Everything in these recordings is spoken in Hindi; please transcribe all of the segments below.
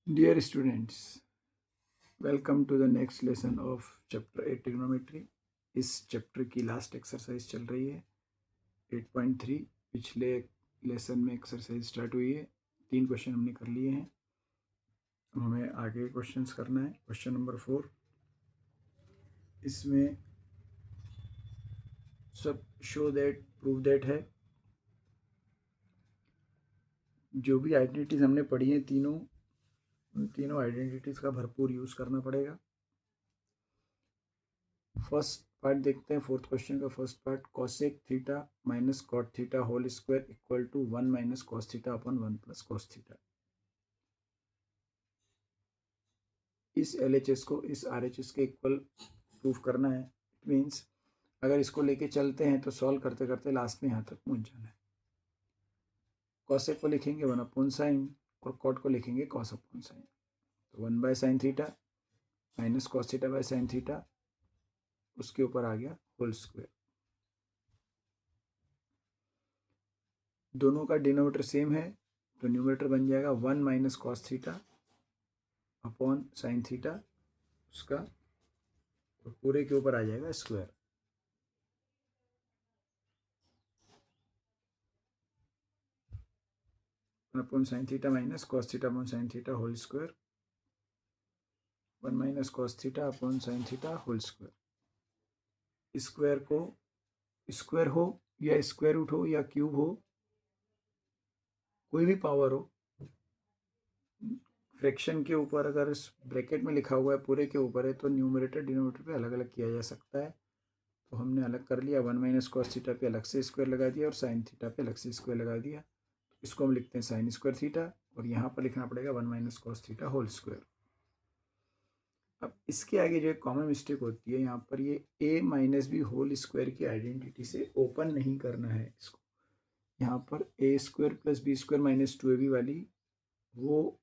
Dear students, welcome to the next lesson of chapter 8 trigonometry. इस चैप्टर की लास्ट एक्सरसाइज चल रही है 8.3. पिछले लेसन में एक्सरसाइज स्टार्ट हुई है, 3 क्वेश्चन हमने कर लिए हैं. अब हमें आगे क्वेश्चंस करना है. क्वेश्चन नंबर 4, इसमें सब शो दैट प्रूव दैट है. जो भी आइडेंटिटीज हमने पढ़ी हैं उन तीनों आइडेंटिटीज का भरपूर यूज़ करना पड़ेगा. फर्स्ट पार्ट देखते हैं, फोर्थ क्वेश्चन का first part. Cosec theta minus cot theta whole square equal to 1 minus cos theta upon 1 plus cos theta. इस LHS को इस RHS के इक्वल प्रूफ करना है. इट मीन्स अगर इसको लेके चलते हैं तो सॉल्व करते करते लास्ट में यहाँ तक पहुँच जाना है. कॉसेक को लिखेंगे 1 अपॉन साइन और कॉट को लिखेंगे कॉस अपॉन साइन. तो 1 by sine theta minus cos theta by sine theta, उसके ऊपर आ गया होल स्क्वायर. दोनों का डिनोमिनेटर सेम है तो न्यूमरेटर बन जाएगा 1 minus cos theta upon sine theta, उसका और पूरे के ऊपर आ जाएगा square. Upon sine theta minus cos theta upon sine theta whole square. 1 minus cos theta upon sine theta whole square. Square को स्क्वायर हो या स्क्वायर रूट हो या क्यूब हो, कोई भी पावर हो, फ्रैक्शन के ऊपर अगर इस ब्रैकेट में लिखा हुआ है पूरे के ऊपर है तो न्यूमरेटर डिनोमिनेटर पे अलग अलग किया जा सकता है. तो हमने अलग कर लिया. 1 माइनस कॉस थीटा पे अलग से स्क्वायर लगा दिया और साइन थीटा पे अलग से स्क्वायर लगा दिया. इसको हम लिखते हैं साइन स्क्वायर थीटा और यहाँ पर लिखना पड़ेगा 1 minus cos theta whole square. अब इसके आगे जो एक कॉमन मिस्टेक होती है, यहाँ पर ये a minus b whole square की आइडेंटिटी से ओपन नहीं करना है इसको. यहाँ पर a square plus B square minus 2ab वाली वो,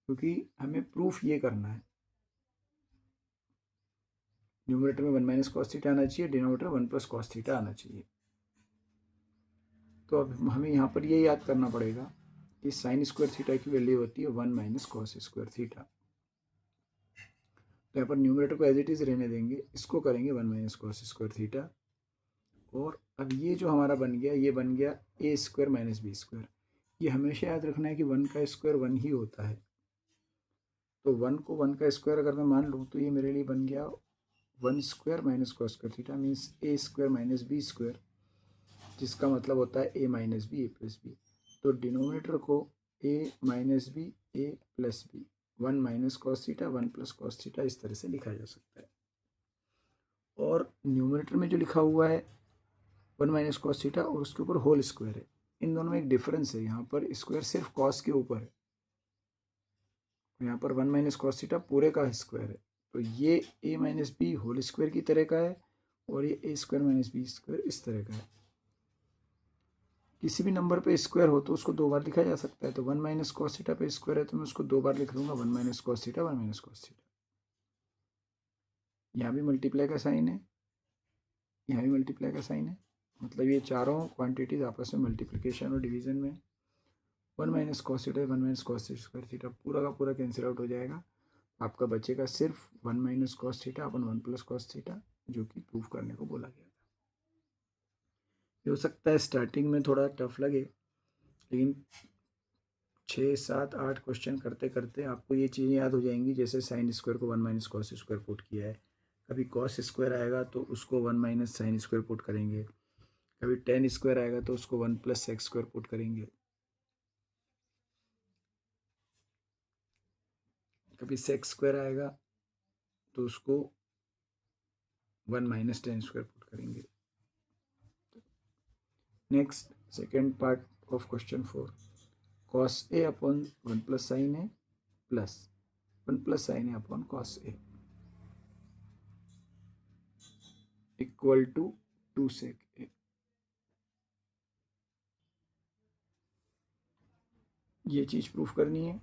क्योंकि हमें प्रूफ ये करना है. न्यूमरेटर में 1 माइनस कॉस थीटा आना चाहिए, डिनोमिनेटर 1 प्लस कॉस थीटा आना चाहिए. तो अब हमें यहाँ पर ये याद करना पड़ेगा कि साइन स्क्वायर थीटा की वैल्यू होती है 1 माइनस कॉस स्क्वायर थीटा. तो यहाँ पर न्यूमरेटर को एज इट इज़ रहने देंगे, इसको करेंगे 1 माइनस कॉस स्क्वायर थीटा. और अब ये जो हमारा बन गया, ये बन गया a square minus b square. ये हमेशा याद रखना है कि 1 का स्क्वायर 1 ही होता है. तो 1 को 1 का स्क्वायर अगर मैं मान लूँ तो ये मेरे लिए बन गया 1 square minus cos square theta means a square minus b square, जिसका मतलब होता है a minus b a plus b. तो डिनोमिनेटर को a minus b a plus b, 1 minus cos theta 1 plus cos theta, इस तरह से लिखा जा सकता है. और न्यूमरेटर में जो लिखा हुआ है 1 माइनस कॉस थीटा और उसके ऊपर होल स्क्वायर है, इन दोनों में एक डिफरेंस है. यहाँ पर स्क्वायर सिर्फ कॉस के ऊपर है, यहाँ पर 1 माइनस कॉस थीटा पूरे का स्क्वायर है. तो ये a minus b whole square की तरह का है और ये a square minus b square इस तरह का है. किसी भी नंबर पे स्क्वायर हो तो उसको 2 बार लिखा जा सकता है. तो 1 माइनस कॉस थीटा पे स्क्वायर है तो मैं उसको 2 बार लिख दूंगा, 1 minus cos theta 1 minus cos theta. यहाँ भी मल्टीप्लाई का साइन है, यहाँ भी मल्टीप्लाई का साइन है, मतलब ये चारों क्वांटिटीज आपस में मल्टीप्लिकेशन और डिवीजन में. 1 minus cos theta 1 minus cos square theta पूरा का पूरा कैंसिल आउट हो जाएगा. आपका बचेगा सिर्फ 1 minus cos theta upon 1 plus cos theta, जो कि प्रूफ करने को बोला गया था. ये हो सकता है स्टार्टिंग में थोड़ा टफ लगे, लेकिन 6, 7, 8 क्वेश्चन करते करते आपको ये चीज़ें याद हो जाएंगी. जैसे साइन स्क्वायर को 1 माइनस कॉस स्क्वायर पुट किया है, कभी कॉस स्क्वायर आएगा तो उसको 1 माइनस साइन स्क्वायर पुट करेंगे, कभी टेन स्क्वायर आएगा तो उसको 1 प्लस सेक्स स्क्वायर पुट करेंगे, कभी सेक्स स्क्वायर आएगा तो उसको 1 माइनस टेन स्क्वायर पुट करेंगे. Next second part of question 4, cos a upon 1 plus sine a plus 1 plus sine a upon cos a equal to 2 sec a. ये चीज़ प्रूफ करनी है.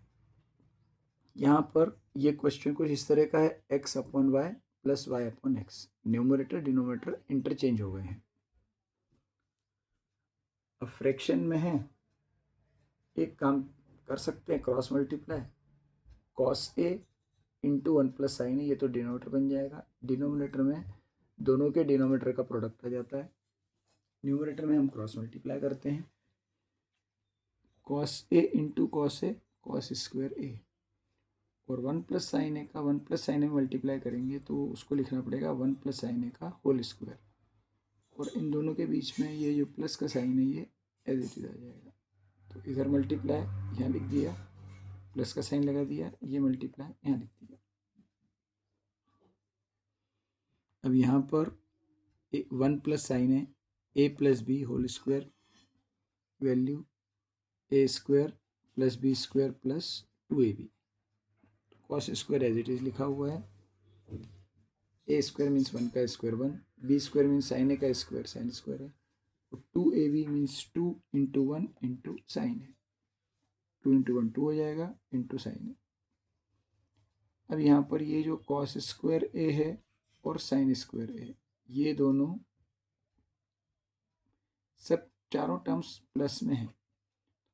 यहाँ पर ये क्वेश्चन कुछ इस तरह का है, x upon y plus y upon x. Numerator denominator interchange हो गए हैं. अब फ्रैक्शन में है, एक काम कर सकते हैं cross multiply. Cos A into 1 plus sine ए, ये तो डिनोमिनेटर बन जाएगा। डिनोमिनेटर में दोनों के डिनोमिनेटर का प्रोडक्ट आ जाता है। न्यूमरेटर में हम क्रॉस मल्टीप्लाई करते हैं, cos A into cos A cos square ए, और 1 प्लस साइन ए का 1 प्लस साइन ए मल्टीप्लाई करेंगे तो उसको लिखना पड़ेगा 1 प्लस साइन ए का होल स्क्वायर, और इन दोनों के बीच में ये जो प्लस का साइन है ये एज इट इज आ जाएगा। तो इधर मल्टीप्लाई यहाँ लिख दिया, प्लस का साइन लगा दिया, ये मल्टीप्लाई यहाँ लिख दिया। अब यहाँ पर 1 प्लस साइन है A plus B whole square, value A square plus B square plus 2ab, cos square as it is लिखा हुआ है। ए स्क्वायर मीन्स 1 का square 1, B square means sine A का स्क्वायर साइन स्क्वायर है, और 2ab means 2 into 1 into sine है, 2 इंटू 1 2 हो जाएगा इंटू साइन है। अब यहाँ पर ये जो कॉस स्क्वायर ए है और साइन स्क्वायर ए, ये दोनों सब चारों टर्म्स प्लस में है।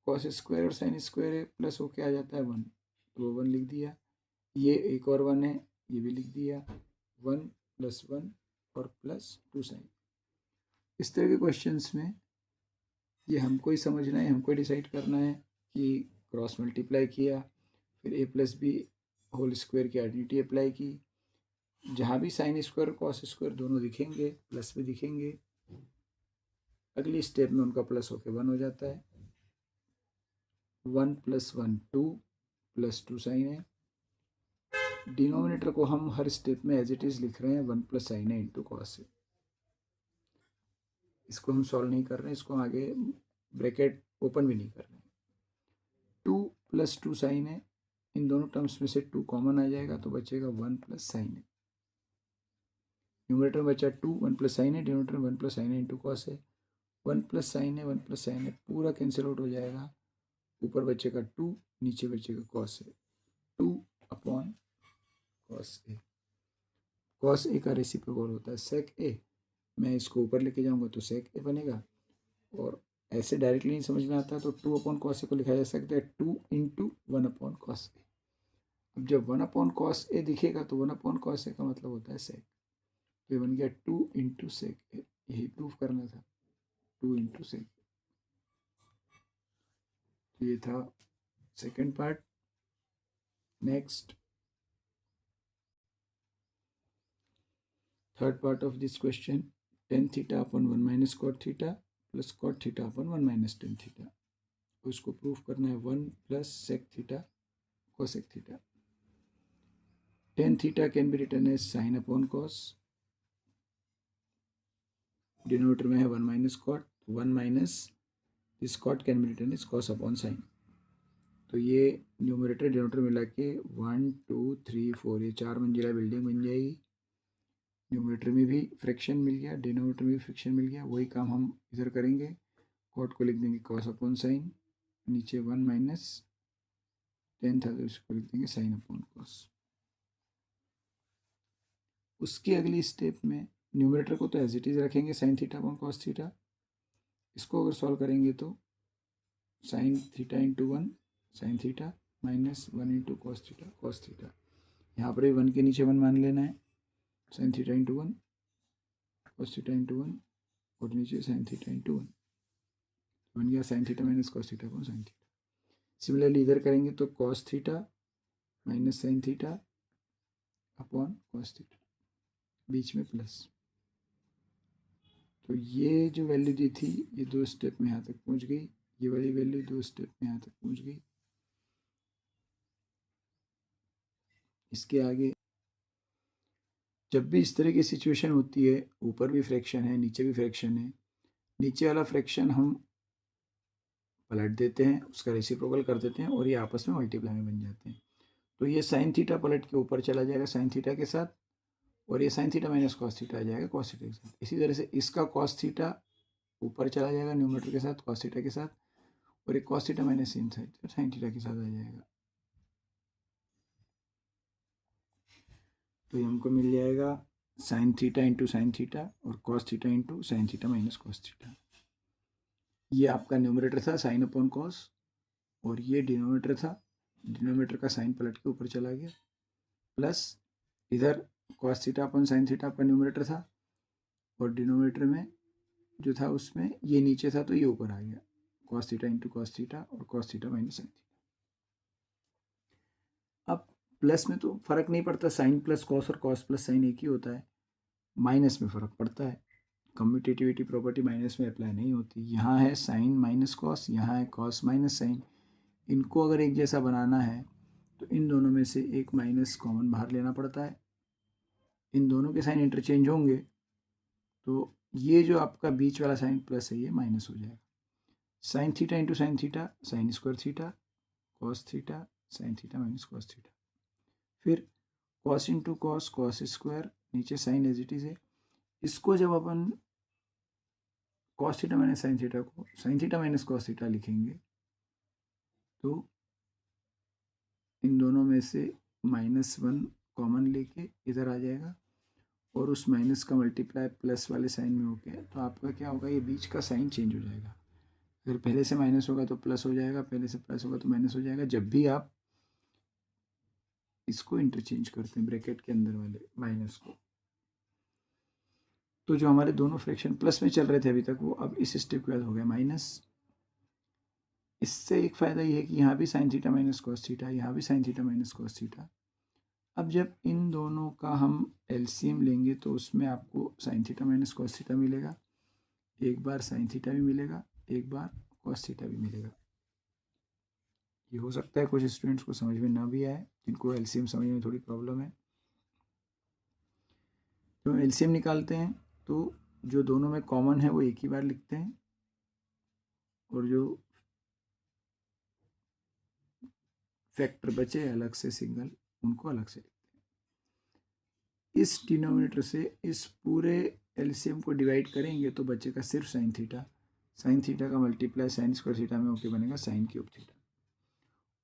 कॉस स्क्वायर और साइन स्क्वायर है प्लस होके आ जाता है 1, तो वो 1 लिख दिया। ये एक और 1 है, ये भी लिख दिया, 1 प्लस 1 और प्लस 2 साइन। इस तरह के क्वेश्चंस में ये हमको ही समझना है, हमको ही डिसाइड करना है कि क्रॉस मल्टीप्लाई किया, फिर ए प्लस बी होल स्क्वायर की आइडेंटिटी अप्लाई की, जहाँ भी साइन स्क्वायर कॉस स्क्वायर दोनों दिखेंगे प्लस में दिखेंगे, अगली स्टेप में उनका प्लस होकर 1 हो जाता है। 1 प्लस 1 2 प्लस 2 साइन है। डिनोमिनेटर को हम हर स्टेप में एज इट इज लिख रहे हैं 1 प्लस साइन है इंटू कॉस है। इसको हम सॉल्व नहीं कर रहे हैं, इसको आगे ब्रैकेट ओपन भी नहीं कर रहे हैं। 2 प्लस 2 साइन है, इन दोनों टर्म्स में से 2 कॉमन आ जाएगा तो बचेगा 1 प्लस साइन है। न्यूमरेटर में बचा 2, 1 प्लस साइन है, डिनोमिनेटर में 1 प्लस साइन है इंटू कॉस है। 1 प्लस साइन है 1 प्लस साइन है पूरा कैंसिल आउट हो जाएगा, ऊपर बचेगा 2, नीचे बचेगा कॉस है, 2 upon cos A. Cos A का रेसिप्रोकल होता है सेक ए, मैं इसको ऊपर लेके जाऊंगा तो सेक ए बनेगा, और ऐसे डायरेक्टली नहीं समझना आता तो 2 अपॉन कॉस ए को लिखा जा सकता है 2 इंटू 1 अपॉन कॉस ए। अब जब 1 अपॉन कॉस ए दिखेगा तो 1 अपॉन कॉस ए का मतलब होता है सेक, तो ये बन गया 2 इंटू सेक ए, यही प्रूफ करना था, 2 इंटू सेक। तो ये था second part. Next third part of this question, tan theta upon 1 minus cot theta plus cot theta upon 1 minus tan theta, उसको प्रूफ करना है 1 plus sec theta cosec theta. tan theta can be written as sine upon cos, denominator में है 1 minus cot, 1 minus this cot can be written as cos upon sine. तो ये न्यूमरेटर डिनोमिनेटर मिला के 1 2 3 4 ये 4 मंजिला बिल्डिंग बन जाएगी। न्यूमरेटर में भी फ्रैक्शन मिल गया, डिनोमिनेटर में भी फ्रैक्शन मिल गया, वही काम हम इधर करेंगे। कॉट को लिख देंगे कॉस अपॉन साइन, नीचे 1 माइनस tan था तो इसको लिख देंगे साइन अपॉन कॉस। उसकी अगली स्टेप में न्यूमरेटर को तो एज इट इज रखेंगे sign theta upon cos theta, इसको अगर सॉल्व करेंगे तो sine theta into 1 sign theta minus 1 into cos theta, यहाँ पर भी 1 के नीचे 1 मान लेना है, sine theta into 1 cos theta into 1 और नीचे साइन थीटा इंटू 1 बन गया sine theta minus cos theta upon sine theta. Similarly इधर करेंगे तो cos theta minus sine theta upon cos theta, बीच में प्लस। तो ये जो वैल्यू दी थी ये 2 स्टेप में यहाँ तक पहुँच गई, ये वाली वैल्यू 2 स्टेप में यहाँ तक पहुँच गई। इसके आगे जब भी इस तरह की सिचुएशन होती है, ऊपर भी फ्रैक्शन है नीचे भी फ्रैक्शन है, नीचे वाला फ्रैक्शन हम पलट देते हैं, उसका रेसिप्रोकल कर देते हैं और ये आपस में मल्टीप्लाई में बन जाते हैं। तो ये साइन थीटा पलट के ऊपर चला जाएगा साइन थीटा के साथ, और ये sine theta minus cos theta आ जाएगा कॉस थीटा के साथ। इसी तरह से इसका कॉस थीटा ऊपर चला जाएगा न्यूमरेटर के साथ कॉस थीटा के साथ, और एक cos theta minus sine theta के साथ आ जाएगा। तो ये हमको मिल जाएगा sine theta into sine theta और cos theta into sine theta minus cos theta. ये आपका न्यूमरेटर था साइन अपॉन कॉस, और ये डिनोमिनेटर था डिनोमीटर का साइन पलट के ऊपर चला गया, प्लस इधर कॉस थीटा अपन साइन थीटा आपका न्यूमरेटर था, और डिनोमीटर में जो था उसमें ये नीचे था तो ये ऊपर आ गया, cos theta into cos theta और cos theta minus sine theta. अब प्लस में तो फर्क नहीं पड़ता, साइन प्लस कॉस और कॉस प्लस साइन एक ही होता है, माइनस में फ़र्क पड़ता है। कम्यूटेटिविटी प्रॉपर्टी माइनस में अप्लाई नहीं होती। यहाँ है साइन माइनस कॉस, यहाँ है कॉस माइनस साइन। इनको अगर एक जैसा बनाना है तो इन दोनों में से एक माइनस कॉमन बाहर लेना पड़ता है, इन दोनों के साइन इंटरचेंज होंगे तो ये जो आपका बीच वाला साइन प्लस है ये माइनस हो जाएगा। Sine theta into sine theta sine square theta, cos theta sine theta minus cos theta, फिर cos into cos cos square, नीचे साइन एज इट इज़ है। इसको जब अपन cos theta minus sine theta को sine theta minus cos theta लिखेंगे तो इन दोनों में से -1 कॉमन लेके इधर आ जाएगा और उस माइनस का मल्टीप्लाई प्लस वाले साइन में हो गया तो आपका क्या होगा, ये बीच का साइन चेंज हो जाएगा। अगर पहले से माइनस होगा तो प्लस हो जाएगा, पहले से प्लस होगा तो माइनस हो जाएगा, जब भी आप इसको इंटरचेंज करते हैं ब्रैकेट के अंदर वाले माइनस को। तो जो हमारे दोनों फ्रैक्शन प्लस में चल रहे थे अभी तक वो अब इस स्टेप के बाद हो गया माइनस। इससे एक फ़ायदा ये है कि यहाँ भी sign theta minus cos theta, यहाँ भी sign theta minus cos theta. अब जब इन दोनों का हम एलसीएम लेंगे तो उसमें आपको sign theta minus cos theta मिलेगा, एक बार साइन थीटा भी मिलेगा, एक बार कॉस थीटा भी मिलेगा। ये हो सकता है कुछ स्टूडेंट्स को समझ में ना भी आए, जिनको एलसीएम समझने में थोड़ी प्रॉब्लम है। जब हम एलसीएम निकालते हैं तो जो दोनों में कॉमन है वो एक ही बार लिखते हैं और जो फैक्टर बचे अलग से सिंगल उनको अलग से लिखते हैं। इस डिनोमिनेटर से इस पूरे एलसीएम को डिवाइड करेंगे तो बचेगा सिर्फ साइन थीटा। साइन थीटा का मल्टीप्लाई साइन स्क्वायर थीटा में होके बनेगा साइन क्यूब थीटा,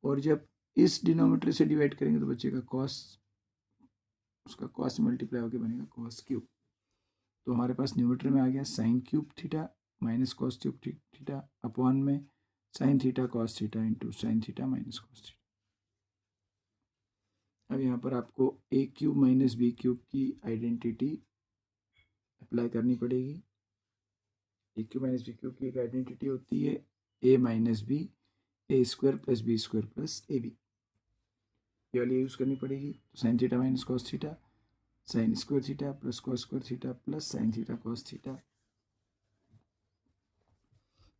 और जब इस डिनोमिनेटर से डिवाइड करेंगे तो बचेगा कॉस, उसका कॉस मल्टीप्लाई होके बनेगा कॉस क्यूब। तो हमारे पास न्यूमरेटर में आ गया sine cube theta minus cos cube theta upon में sine theta cos theta into sine theta minus cos theta. अब यहाँ पर आपको A cube minus B cube की आइडेंटिटी अप्लाई करनी पड़ेगी। A cube minus B cube की एक आइडेंटिटी होती है ए minus B A square plus B square plus A B, ये वाली यूज़ करनी पड़ेगी। तो sine theta minus cos theta sine square theta plus cos square theta plus sign theta cos theta.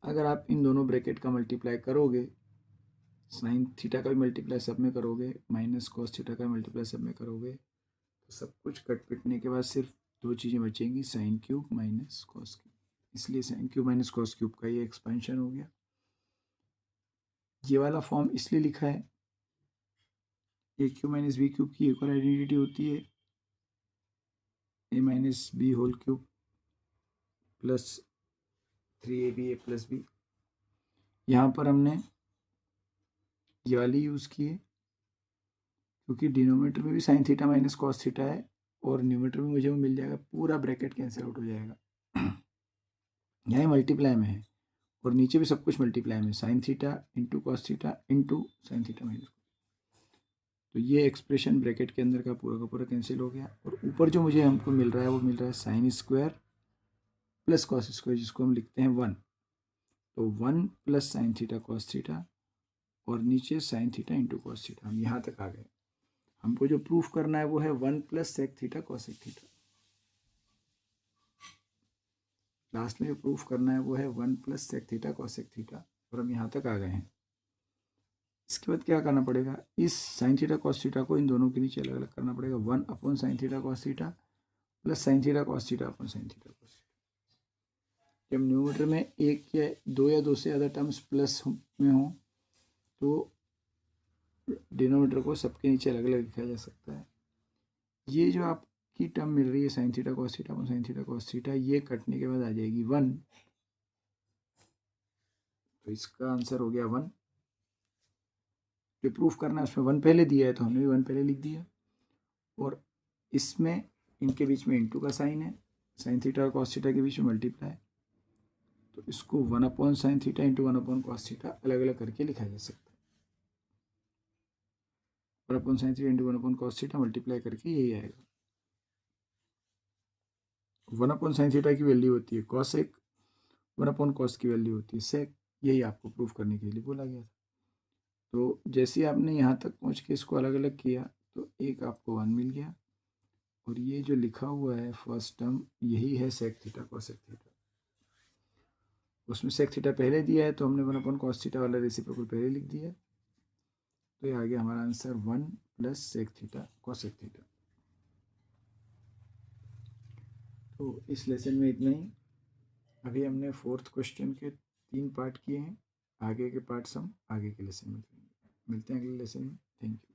अगर आप इन दोनों ब्रैकेट का मल्टीप्लाई करोगे, साइन थीटा का भी मल्टीप्लाई सब में करोगे माइनस कॉस थीटा का मल्टीप्लाई सब में करोगे तो सब कुछ कट पिटने के बाद सिर्फ दो चीज़ें बचेंगी, sine cube minus cos cube. इसलिए sine cube minus cos cube का ये एक्सपेंशन हो गया। ये वाला फॉर्म इसलिए लिखा है, a cube minus B cube की एक और आइडेंटिटी होती है ए minus b whole cube plus 3ab a plus b. यहाँ पर हमने ये वाली यूज़ की है क्योंकि डिनोमीटर में भी sign theta minus cos theta है और न्यूमरेटर में मुझे वो मिल जाएगा, पूरा ब्रैकेट कैंसिल आउट हो जाएगा। यहाँ मल्टीप्लाई में है और नीचे भी सब कुछ मल्टीप्लाई में, sine theta into cos theta into sine theta minus, तो ये एक्सप्रेशन ब्रैकेट के अंदर का पूरा कैंसिल हो गया। और ऊपर जो मुझे हमको मिल रहा है वो मिल रहा है sine square plus cos square, जिसको हम लिखते हैं 1, तो 1 plus sign theta cos theta और नीचे sine theta into cos theta. हम यहाँ तक आ गए। हमको जो प्रूफ करना है वो है 1 plus sec theta cosec theta. Last में जो प्रूफ करना है वो है 1 plus sec theta cosec theta, और हम यहाँ तक आ गए हैं। इसके बाद क्या करना पड़ेगा, इस साइन थीटा कॉस थीटा को इन दोनों के नीचे अलग अलग करना पड़ेगा, 1 upon sine theta cos theta plus sign theta cos theta upon sine theta cos theta. जब न्यूमरेटर में एक या दो से ज़्यादा टर्म्स प्लस में हो तो डिनोमीटर को सबके नीचे अलग अलग लिखा जा सकता है। ये जो आपकी टर्म मिल रही है sine theta cos theta upon sine theta cos theta, ये कटने के बाद आ जाएगी 1, तो इसका आंसर हो गया 1। जो प्रूफ करना है उसमें 1 पहले दिया है तो हमने भी 1 पहले लिख दिया, और इसमें इनके बीच में इंटू का साइन है, साइन थीटा और कॉस थीटा के बीच में मल्टीप्लाई, तो इसको 1 upon sine theta into 1 upon cos theta अलग अलग करके लिखा जा सकता है। 1/sin theta into 1/cos theta multiply करके यही आएगा। 1/sin थीटा की वैल्यू होती है cosec, 1/cos की वैल्यू होती है sec। यही आपको प्रूफ करने के लिए बोला गया था। तो जैसे आपने यहाँ तक पहुँच के इसको अलग अलग किया तो एक आपको 1 मिल गया, और ये जो लिखा हुआ है फर्स्ट टर्म यही है सेक थीटा कोसेक थीटा। उसमें सेक थीटा पहले दिया है तो हमने 1/cos थीटा वाला रेसिप्रोकल पहले लिख दिया है, तो ये आ गया हमारा answer 1 + sec theta cosec theta. तो इस लेसन में इतना ही। अभी हमने 4th क्वेश्चन के 3 पार्ट किए हैं, आगे के पार्ट्स हम आगे के लेसन में करेंगे। मिलते हैं अगले लेसन में। Thank you.